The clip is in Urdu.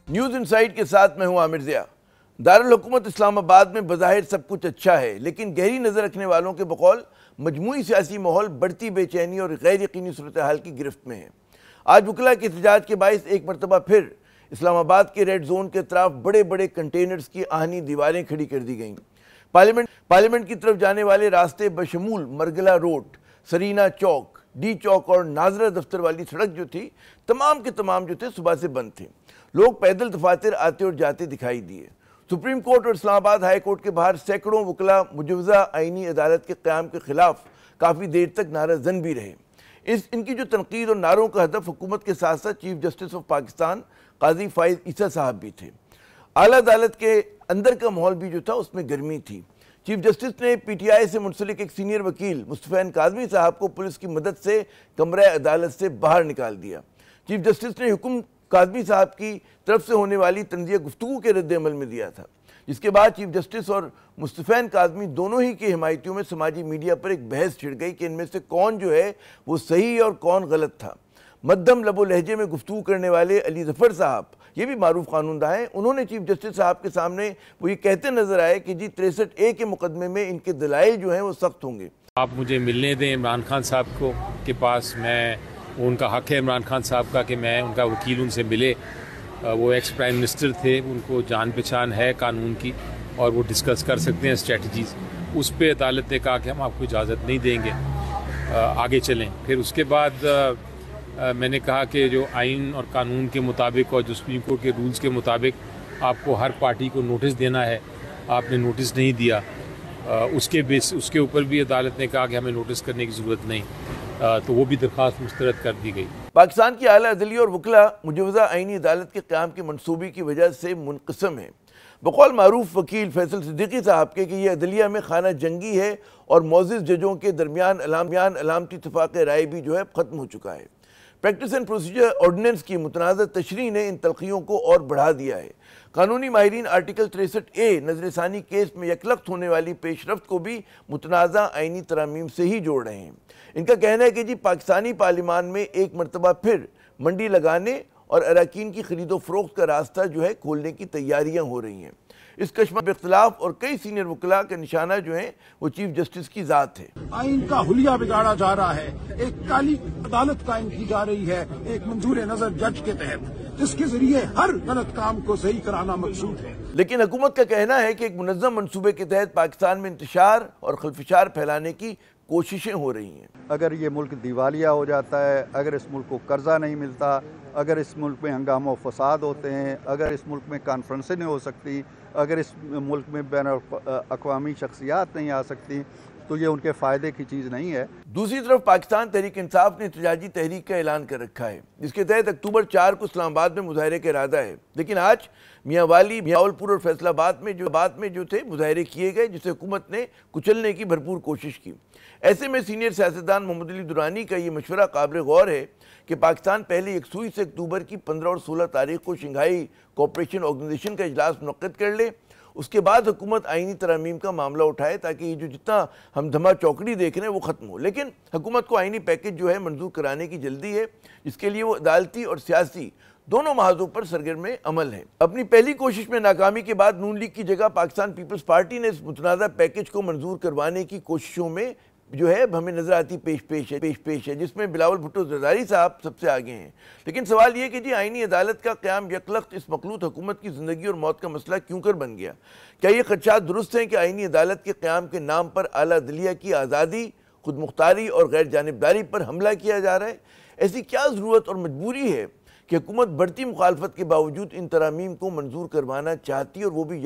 نیوز انسائٹ کے ساتھ میں ہوں عامر ضیاء۔ دارالحکومت اسلام آباد میں بظاہر سب کچھ اچھا ہے، لیکن گہری نظر رکھنے والوں کے بقول مجموعی سیاسی ماحول بڑھتی بے چینی اور غیر یقینی صورتحال کی گرفت میں ہے۔ آج وکلاء کے احتجاج کے باعث ایک مرتبہ پھر اسلام آباد کے ریڈ زون کے اطراف بڑے بڑے کنٹینرز کی آہنی دیواریں کھڑی کر دی گئیں۔ پارلیمنٹ کی طرف جانے والے راستے بشمول مرگلا روڈ، سرینا چوک، ڈی چوک اور ناظرہ دفتر والی سڑک جو تھی تمام کے تمام جو تھے صبح سے بند تھے۔ لوگ پیدل دفاتر آتے اور جاتے دکھائی دیے۔ سپریم کورٹ اور اسلام آباد ہائی کورٹ کے باہر سینکڑوں وکلاء مجوزہ آئینی عدالت کے قیام کے خلاف کافی دیر تک نعرہ زن بھی رہے۔ ان کی جو تنقید اور نعروں کا ہدف حکومت کے ساتھ ساتھ چیف جسٹس آف پاکستان قاضی فائز عیسیٰ صاحب بھی تھے۔ اعلیٰ عدالت کے اندر کا ماحول بھی جو تھا اس میں گرمی تھی۔ چیف جسٹس نے پی ٹی آئی سے منسلک ایک سینئر وکیل مصطفی کاظمی صاحب کو پولیس کی مدد سے کمرہ عدالت سے باہر نکال دیا۔ چیف جسٹس نے حکم کاظمی صاحب کی طرف سے ہونے والی تنزیہ گفتگو کے رد عمل میں دیا تھا، جس کے بعد چیف جسٹس اور مصطفی کاظمی دونوں ہی کے حمایتیوں میں سماجی میڈیا پر ایک بحث چھڑ گئی کہ ان میں سے کون جو ہے وہ صحیح اور کون غلط تھا۔ مدھم لب و لہجے میں گفتگو کرنے والے علی ظفر صاحب، یہ بھی معروف قانون داں ہیں، انہوں نے چیف جسٹس صاحب کے سامنے وہ یہ کہتے نظر آئے کہ جی 63A کے مقدمے میں ان کے دلائل جو ہیں وہ سخت ہوں گے۔ آپ مجھے ملنے دیں عمران خان صاحب کو کے پاس، ان کا حق ہے عمران خان صاحب کا کہ میں ان کا وکیل ان سے ملے۔ وہ ایکس پرائم منسٹر تھے، ان کو جان پہچان ہے قانون کی اور وہ ڈسکس کر سکتے ہیں اسٹریٹجیز۔ اس پہ عدالت نے کہا کہ ہم آپ کو اجازت نہیں دیں گے، آگے چلیں۔ پھر اس کے بعد میں نے کہا کہ جو آئین اور قانون کے مطابق اور جو سپریم کورٹ کے رولز کے مطابق آپ کو ہر پارٹی کو نوٹس دینا ہے، آپ نے نوٹس نہیں دیا۔ اس کے اوپر بھی عدالت نے کہا کہ ہمیں نوٹس کرنے کی ضرورت نہیں، تو وہ بھی درخواست مسترد کر دی گئی۔ پاکستان کی اعلیٰ عدلیہ اور وکلاء مجوزہ آئینی عدالت کے قیام کے منصوبے کی وجہ سے منقسم ہیں۔ بقول معروف وکیل فیصل صدیقی صاحب کے کہ یہ عدلیہ میں خانہ جنگی ہے اور معزز ججوں کے درمیان علامتی اتفاق رائے بھی جو ہے ختم ہو چکا ہے۔ پریکٹس اینڈ پروسیجر آرڈیننس کی متنازع تشریح نے ان تلخیوں کو اور بڑھا دیا ہے۔ قانونی ماہرین آرٹیکل 63A نظر ثانی کیس میں یکلخت ہونے والی پیش رفت کو بھی متنازع آئینی ترامیم سے ہی جوڑ رہے ہیں۔ ان کا کہنا ہے کہ جی پاکستانی پارلیمان میں ایک مرتبہ پھر منڈی لگانے اور اراکین کی خرید و فروخت کا راستہ جو ہے کھولنے کی تیاریاں ہو رہی ہیں۔ اس کشمکش اختلاف اور کئی سینئر وکلاء کا نشانہ جو ہیں وہ چیف جسٹس کی ذات ہے۔ آئین کا حلیہ بگاڑا جا رہا ہے، ایک کالی عدالت قائم کی جا رہی ہے ایک منظور نظر جج کے تحت، جس کے ذریعے ہر غلط کام کو صحیح کرانا مقصود ہے۔ لیکن حکومت کا کہنا ہے کہ ایک منظم منصوبے کے تحت پاکستان میں انتشار اور خلفشار پھیلانے کی کوششیں ہو رہی ہیں۔ اگر یہ ملک دیوالیہ ہو جاتا ہے، اگر اس ملک کو قرضہ نہیں ملتا، اگر اس ملک میں ہنگامہ و فساد ہوتے ہیں، اگر اس ملک میں کانفرنسیں نہیں ہو سکتی، اگر اس ملک میں بین الاقوامی شخصیات نہیں آ سکتی، تو یہ ان کے فائدے کی چیز نہیں ہے۔ دوسری طرف پاکستان تحریک انصاف نے احتجاجی تحریک کا اعلان کر رکھا ہے، جس کے تحت اکتوبر 4 کو اسلام آباد میں مظاہرے کا ارادہ ہے، لیکن آج میاں والی، بہاولپور اور فیصل آباد میں جو تھے مظاہرے کیے گئے، جسے حکومت نے کچلنے کی بھرپور کوشش کی۔ ایسے میں سینئر سیاستدان محمد علی درانی کا یہ مشورہ قابل غور ہے کہ پاکستان پہلے یکسوئی سے اکتوبر کی 15 اور 16 تاریخ کو شنگھائی کوآپریشن آرگنائزیشن کا اجلاس منعقد کر لے۔ اس کے بعد حکومت آئینی ترامیم کا معاملہ اٹھائے تاکہ یہ جو جتنا ہم دھما چوکڑی دیکھ رہے ہیں وہ ختم ہو۔ لیکن حکومت کو آئینی پیکج جو ہے منظور کرانے کی جلدی ہے، جس کے لیے وہ عدالتی اور سیاسی دونوں محاذوں پر سرگرم عمل ہے۔ اپنی پہلی کوشش میں ناکامی کے بعد نون لیگ کی جگہ پاکستان پیپلز پارٹی نے اس متنازع پیکج کو منظور کروانے کی کوششوں میں جو ہے ہمیں نظر آتی پیش ہے، جس میں بلاول بھٹو زرداری صاحب سب سے آگے ہیں۔ لیکن سوال یہ کہ جی آئینی عدالت کا قیام یکلخت اس مخلوط حکومت کی زندگی اور موت کا مسئلہ کیوں کر بن گیا؟ کیا یہ خدشات درست ہیں کہ آئینی عدالت کے قیام کے نام پر اعلیٰ عدلیہ کی آزادی، خود مختاری اور غیر جانبداری پر حملہ کیا جا رہا ہے؟ ایسی کیا ضرورت اور مجبوری ہے کہ حکومت بڑھتی مخالفت کے باوجود ان ترامیم کو منظور کروانا چاہتی اور وہ بھی